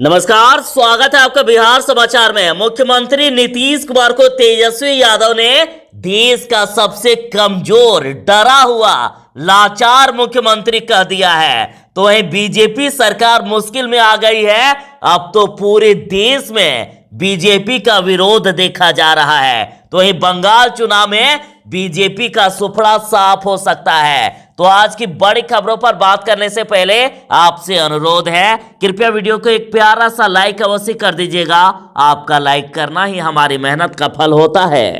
नमस्कार, स्वागत है आपका बिहार समाचार में। मुख्यमंत्री नीतीश कुमार को तेजस्वी यादव ने देश का सबसे कमजोर, डरा हुआ, लाचार मुख्यमंत्री कह दिया है। तो वहीं बीजेपी सरकार मुश्किल में आ गई है। अब तो पूरे देश में बीजेपी का विरोध देखा जा रहा है। तो वहीं बंगाल चुनाव में बीजेपी का सुफड़ा साफ हो सकता है। तो आज की बड़ी खबरों पर बात करने से पहले आपसे अनुरोध है, कृपया वीडियो को एक प्यारा सा लाइक अवश्य कर दीजिएगा। आपका लाइक करना ही हमारी मेहनत का फल होता है।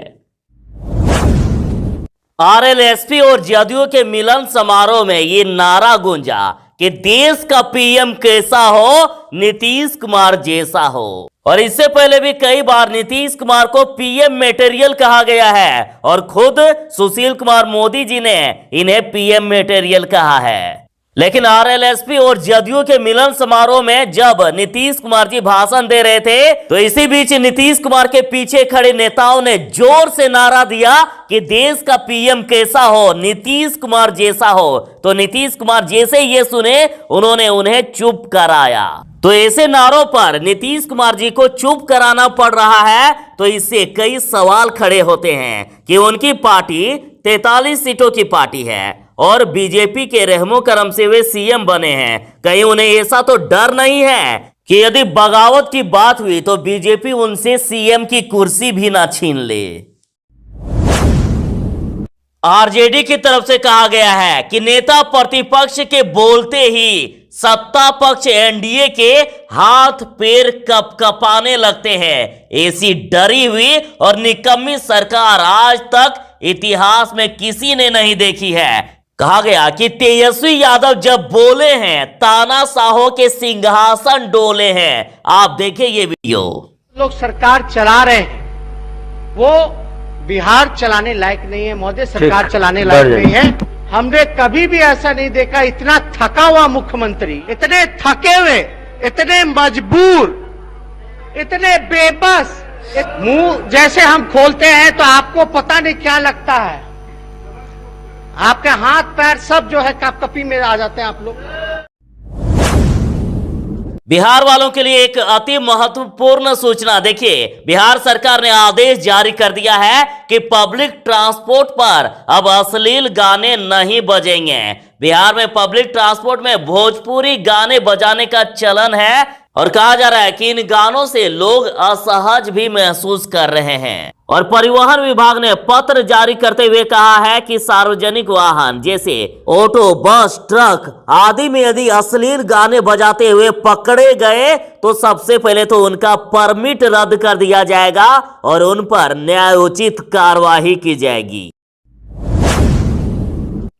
आरएलएसपी और जदयू के मिलन समारोह में ये नारा गूंजा कि देश का पीएम कैसा हो, नीतीश कुमार जैसा हो। और इससे पहले भी कई बार नीतीश कुमार को पीएम मटेरियल कहा गया है और खुद सुशील कुमार मोदी जी ने इन्हें पीएम मटेरियल कहा है। लेकिन आरएलएसपी और जदयू के मिलन समारोह में जब नीतीश कुमार जी भाषण दे रहे थे, तो इसी बीच नीतीश कुमार के पीछे खड़े नेताओं ने जोर से नारा दिया कि देश का पीएम कैसा हो, नीतीश कुमार जैसा हो। तो नीतीश कुमार जैसे ये सुने, उन्होंने उन्हें चुप कराया। तो ऐसे नारों पर नीतीश कुमार जी को चुप कराना पड़ रहा है। तो इससे कई सवाल खड़े होते हैं कि उनकी पार्टी 43 सीटों की पार्टी है और बीजेपी के रहमो करम से वे सीएम बने हैं। कहीं उन्हें ऐसा तो डर नहीं है कि यदि बगावत की बात हुई तो बीजेपी उनसे सीएम की कुर्सी भी ना छीन ले। आरजेडी की तरफ से कहा गया है कि नेता प्रतिपक्ष के बोलते ही सत्ता पक्ष एनडीए के हाथ पैर कपकपाने लगते हैं। ऐसी डरी हुई और निकम्मी सरकार आज तक इतिहास में किसी ने नहीं देखी है। कहा गया कि तेजस्वी यादव जब बोले हैं, तानाशाहों के सिंहासन डोले हैं। आप देखिए ये वीडियो। लोग सरकार चला रहे हैं, वो बिहार चलाने लायक नहीं है महोदय, सरकार चलाने लायक नहीं है। हमने कभी भी ऐसा नहीं देखा इतना थका हुआ मुख्यमंत्री, इतने थके हुए, इतने मजबूर, इतने बेबस। मुंह जैसे हम खोलते हैं तो आपको पता नहीं क्या लगता है, आपके हाथ पैर सब जो है कपकपी में आ जाते हैं आप लोग। बिहार वालों के लिए एक अति महत्वपूर्ण सूचना। देखिए, बिहार सरकार ने आदेश जारी कर दिया है कि पब्लिक ट्रांसपोर्ट पर अब अश्लील गाने नहीं बजेंगे। बिहार में पब्लिक ट्रांसपोर्ट में भोजपुरी गाने बजाने का चलन है और कहा जा रहा है कि इन गानों से लोग असहज भी महसूस कर रहे हैं। और परिवहन विभाग ने पत्र जारी करते हुए कहा है कि सार्वजनिक वाहन जैसे ऑटो, बस, ट्रक आदि में यदि अश्लील गाने बजाते हुए पकड़े गए तो सबसे पहले तो उनका परमिट रद्द कर दिया जाएगा और उन पर न्यायोचित कार्रवाई की जाएगी।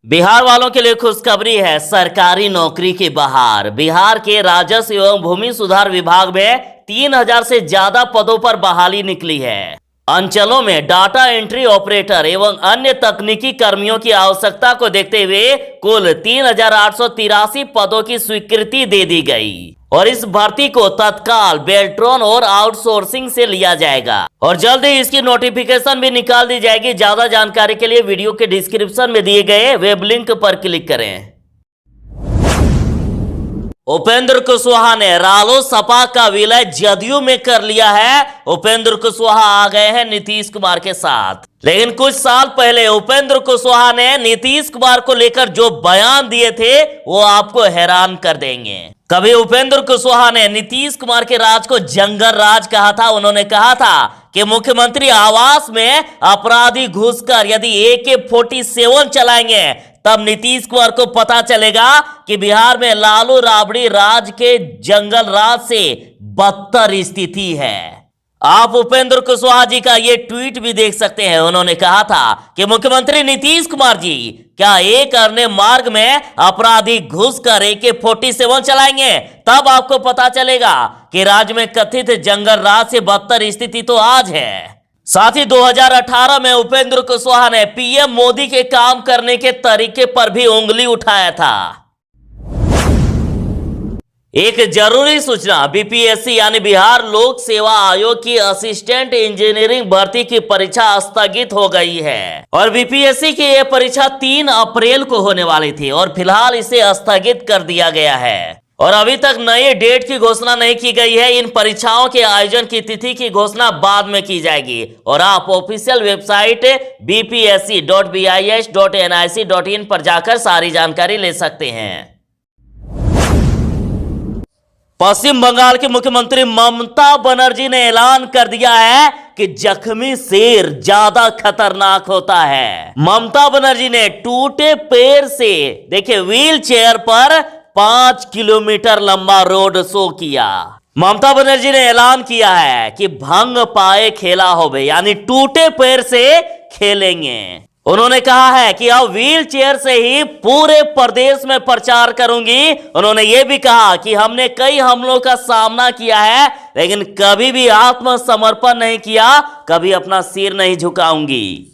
बिहार वालों के लिए खुशखबरी है, सरकारी नौकरी की बहार। बिहार के राजस्व एवं भूमि सुधार विभाग में 3000 से ज्यादा पदों पर बहाली निकली है। अंचलों में डाटा एंट्री ऑपरेटर एवं अन्य तकनीकी कर्मियों की आवश्यकता को देखते हुए कुल 3883 पदों की स्वीकृति दे दी गई और इस भर्ती को तत्काल बेल्ट्रॉन और आउटसोर्सिंग से लिया जाएगा और जल्द ही इसकी नोटिफिकेशन भी निकाल दी जाएगी। ज्यादा जानकारी के लिए वीडियो के डिस्क्रिप्शन में दिए गए वेब लिंक पर क्लिक करें। उपेंद्र कुशवाहा ने रालोसपा का विलय जदयू में कर लिया है। उपेंद्र कुशवाहा आ गए हैं नीतीश कुमार के साथ। लेकिन कुछ साल पहले उपेंद्र कुशवाहा ने नीतीश कुमार को लेकर जो बयान दिए थे वो आपको हैरान कर देंगे। कभी उपेंद्र कुशवाहा ने नीतीश कुमार के राज को जंगल राज कहा था। उन्होंने कहा था कि मुख्यमंत्री आवास में अपराधी घुसकर यदि AK-47 चलाएंगे तब नीतीश कुमार को पता चलेगा कि बिहार में लालू राबड़ी राज के जंगल राज से बदतर स्थिति है। आप उपेंद्र कुशवाहा जी का ये ट्वीट भी देख सकते हैं। उन्होंने कहा था कि मुख्यमंत्री नीतीश कुमार जी क्या एक अन्य मार्ग में अपराधी घुसकर AK-47 चलाएंगे तब आपको पता चलेगा कि राज्य में कथित जंगल राज से बदतर स्थिति तो आज है। साथ ही 2018 में उपेंद्र कुशवाहा ने पीएम मोदी के काम करने के तरीके पर भी उंगली उठाया था। एक जरूरी सूचना, बीपीएससी यानी बिहार लोक सेवा आयोग की असिस्टेंट इंजीनियरिंग भर्ती की परीक्षा स्थगित हो गई है और बीपीएससी की यह परीक्षा 3 अप्रैल को होने वाली थी और फिलहाल इसे स्थगित कर दिया गया है। और अभी तक नई डेट की घोषणा नहीं की गई है। इन परीक्षाओं के आयोजन की तिथि की घोषणा बाद में की जाएगी और आप ऑफिशियल वेबसाइट bpsc.bis.nic.in पर जाकर सारी जानकारी ले सकते हैं। पश्चिम बंगाल की मुख्यमंत्री ममता बनर्जी ने ऐलान कर दिया है कि जख्मी शेर ज्यादा खतरनाक होता है। ममता बनर्जी ने टूटे पैर से देखिए व्हील चेयर पर 5 किलोमीटर लंबा रोड शो किया। ममता बनर्जी ने ऐलान किया है कि भंग पाए खेला होवे, यानी टूटे पैर से खेलेंगे। उन्होंने कहा है कि अब व्हील चेयर से ही पूरे प्रदेश में प्रचार करूंगी। उन्होंने ये भी कहा कि हमने कई हमलों का सामना किया है, लेकिन कभी भी आत्मसमर्पण नहीं किया, कभी अपना सिर नहीं झुकाऊंगी।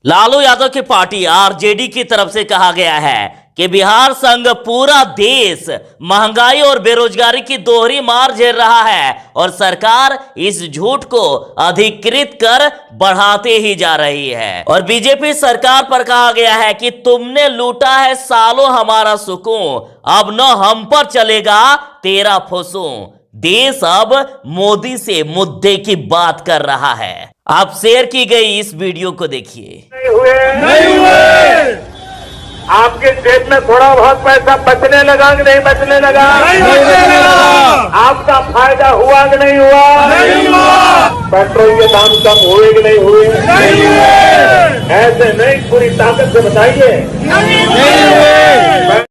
लालू यादव की पार्टी आरजेडी की तरफ से कहा गया है कि बिहार संग पूरा देश महंगाई और बेरोजगारी की दोहरी मार झेल रहा है और सरकार इस झूठ को अधिकृत कर बढ़ाते ही जा रही है। और बीजेपी सरकार पर कहा गया है कि तुमने लूटा है सालों हमारा सुकून, अब न हम पर चलेगा तेरा फुसूं। देश अब मोदी से मुद्दे की बात कर रहा है। आप शेयर की गई इस वीडियो को देखिए। नहीं हुए। आपके जेब में थोड़ा बहुत पैसा बचने लगा कि नहीं बचने लगा? नहीं बचने लगा। आपका फायदा हुआ कि नहीं हुआ? नहीं हुआ। पेट्रोल के दाम कम हुए कि नहीं हुए? नहीं हुए। ऐसे नहीं, पूरी ताकत से बताइए। नहीं हुए।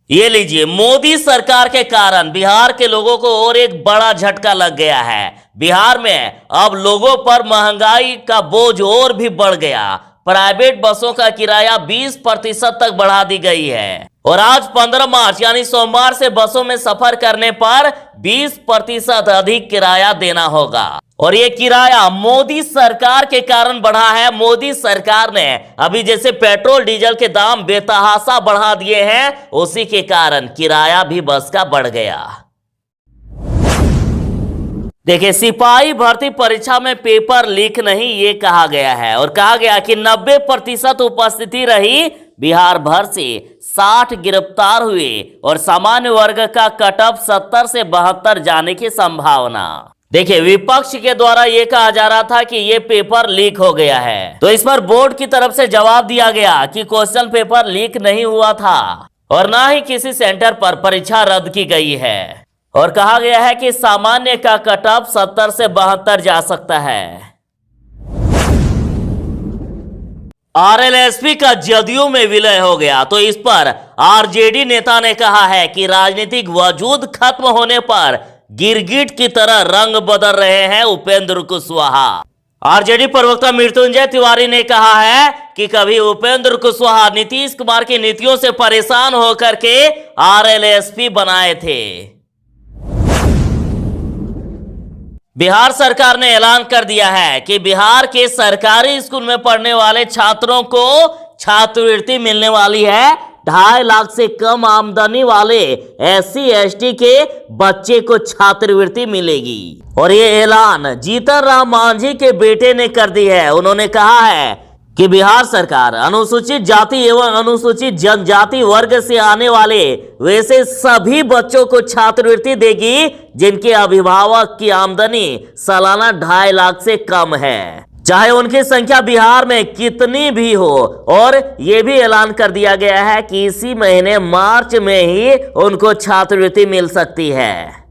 ये लीजिए, मोदी सरकार के कारण बिहार के लोगों को और एक बड़ा झटका लग गया है। बिहार में अब लोगों पर महंगाई का बोझ और भी बढ़ गया। प्राइवेट बसों का किराया 20% तक बढ़ा दी गई है और आज 15 मार्च यानी सोमवार से बसों में सफर करने पर 20% अधिक किराया देना होगा। और ये किराया मोदी सरकार के कारण बढ़ा है। मोदी सरकार ने अभी जैसे पेट्रोल डीजल के दाम बेतहाशा बढ़ा दिए हैं, उसी के कारण किराया भी बस का बढ़ गया। देखिए, सिपाही भर्ती परीक्षा में पेपर लीक नहीं, ये कहा गया है और कहा गया कि 90% उपस्थिति रही। बिहार भर से 60 गिरफ्तार हुए और सामान्य वर्ग का कट ऑफ 70 से 72 जाने की संभावना। देखिए, विपक्ष के द्वारा यह कहा जा रहा था कि यह पेपर लीक हो गया है, तो इस पर बोर्ड की तरफ से जवाब दिया गया कि क्वेश्चन पेपर लीक नहीं हुआ था और ना ही किसी सेंटर पर परीक्षा रद्द की गई है। और कहा गया है कि सामान्य का कट ऑफ 70 से 72 जा सकता है। आरएलएसपी का जदयू में विलय हो गया, तो इस पर आरजेडी नेता ने कहा है कि राजनीतिक वजूद खत्म होने पर गिरगिट की तरह रंग बदल रहे हैं उपेंद्र कुशवाहा। आरजेडी प्रवक्ता मृत्युंजय तिवारी ने कहा है कि कभी उपेंद्र कुशवाहा नीतीश कुमार की नीतियों से परेशान होकर के आरएलएसपी बनाए थे। बिहार सरकार ने ऐलान कर दिया है कि बिहार के सरकारी स्कूल में पढ़ने वाले छात्रों को छात्रवृत्ति मिलने वाली है। 2.5 लाख से कम आमदनी वाले SC ST के बच्चे को छात्रवृत्ति मिलेगी। और ये ऐलान जीतन राम मांझी के बेटे ने कर दी है। उन्होंने कहा है कि बिहार सरकार अनुसूचित जाति एवं अनुसूचित जनजाति वर्ग से आने वाले वैसे सभी बच्चों को छात्रवृत्ति देगी जिनके अभिभावक की आमदनी सालाना 2.5 लाख से कम है, चाहे उनकी संख्या बिहार में कितनी भी हो। और यह भी ऐलान कर दिया गया है कि इसी महीने मार्च में ही उनको छात्रवृत्ति मिल सकती है।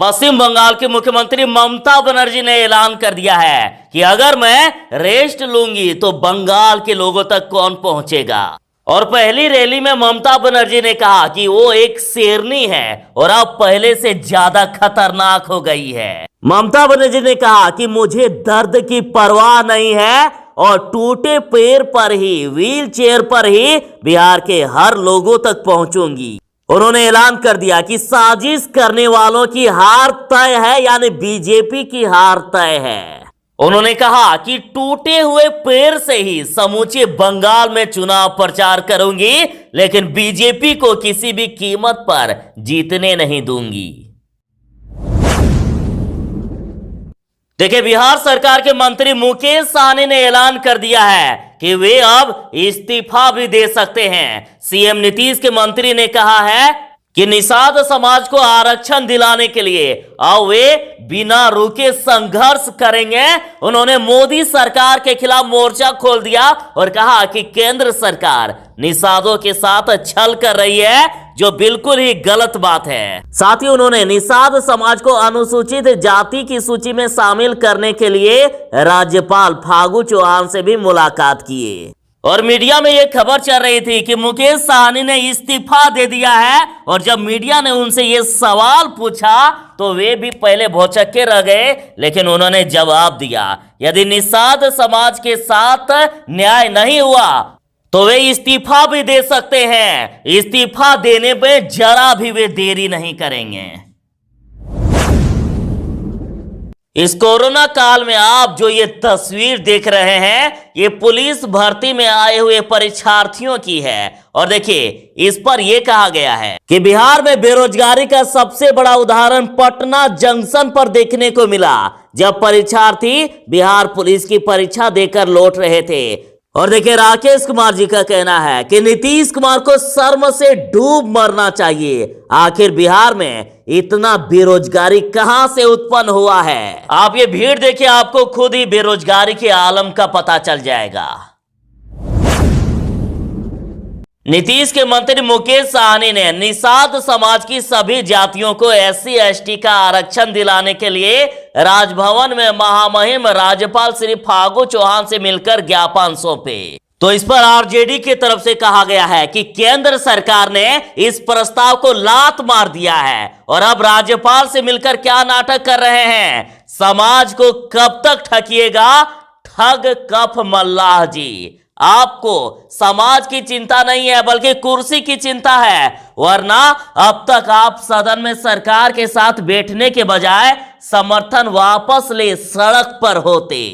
पश्चिम बंगाल की मुख्यमंत्री ममता बनर्जी ने ऐलान कर दिया है कि अगर मैं रेस्ट लूंगी तो बंगाल के लोगों तक कौन पहुंचेगा। और पहली रैली में ममता बनर्जी ने कहा कि वो एक शेरनी है और अब पहले से ज्यादा खतरनाक हो गई है। ममता बनर्जी ने कहा कि मुझे दर्द की परवाह नहीं है और टूटे पैर पर ही, व्हील चेयर पर ही बिहार के हर लोगों तक पहुंचूंगी। उन्होंने ऐलान कर दिया कि साजिश करने वालों की हार तय है, यानी बीजेपी की हार तय है। उन्होंने कहा कि टूटे हुए पैर से ही समूचे बंगाल में चुनाव प्रचार करूंगी, लेकिन बीजेपी को किसी भी कीमत पर जीतने नहीं दूंगी। देखिए, बिहार सरकार के मंत्री मुकेश सहनी ने ऐलान कर दिया है कि वे अब इस्तीफा भी दे सकते हैं। सीएम नीतीश के मंत्री ने कहा है कि निषाद समाज को आरक्षण दिलाने के लिए अब वे बिना रुके संघर्ष करेंगे। उन्होंने मोदी सरकार के खिलाफ मोर्चा खोल दिया और कहा कि केंद्र सरकार निषादों के साथ छल कर रही है, जो बिल्कुल ही गलत बात है। साथ ही उन्होंने निषाद समाज को अनुसूचित जाति की सूची में शामिल करने के लिए राज्यपाल फागू चौहान से भी मुलाकात की। और मीडिया में यह खबर चल रही थी कि मुकेश सहनी ने इस्तीफा दे दिया है, और जब मीडिया ने उनसे यह सवाल पूछा तो वे भी पहले भौचक्के रह गए, लेकिन उन्होंने जवाब दिया यदि निषाद समाज के साथ न्याय नहीं हुआ तो वे इस्तीफा भी दे सकते हैं। इस्तीफा देने में जरा भी वे देरी नहीं करेंगे। इस कोरोना काल में आप जो ये तस्वीर देख रहे हैं, ये पुलिस भर्ती में आए हुए परीक्षार्थियों की है। और देखिए, इस पर यह कहा गया है कि बिहार में बेरोजगारी का सबसे बड़ा उदाहरण पटना जंक्शन पर देखने को मिला, जब परीक्षार्थी बिहार पुलिस की परीक्षा देकर लौट रहे थे। और देखिए, राकेश कुमार जी का कहना है कि नीतीश कुमार को शर्म से डूब मरना चाहिए। आखिर बिहार में इतना बेरोजगारी कहां से उत्पन्न हुआ है? आप ये भीड़ देखिए, आपको खुद ही बेरोजगारी के आलम का पता चल जाएगा। नीतीश के मंत्री मुकेश सहनी ने निषाद समाज की सभी जातियों को SC ST का आरक्षण दिलाने के लिए राजभवन में महामहिम राज्यपाल श्री फागू चौहान से मिलकर ज्ञापन सौंपे। तो इस पर RJD की तरफ से कहा गया है कि केंद्र सरकार ने इस प्रस्ताव को लात मार दिया है और अब राज्यपाल से मिलकर क्या नाटक कर रहे हैं। समाज को कब तक ठगिएगा ठग कफ मल्लाह जी। आपको समाज की चिंता नहीं है, बल्कि कुर्सी की चिंता है, वरना अब तक आप सदन में सरकार के साथ बैठने के बजाय समर्थन वापस ले सड़क पर होते।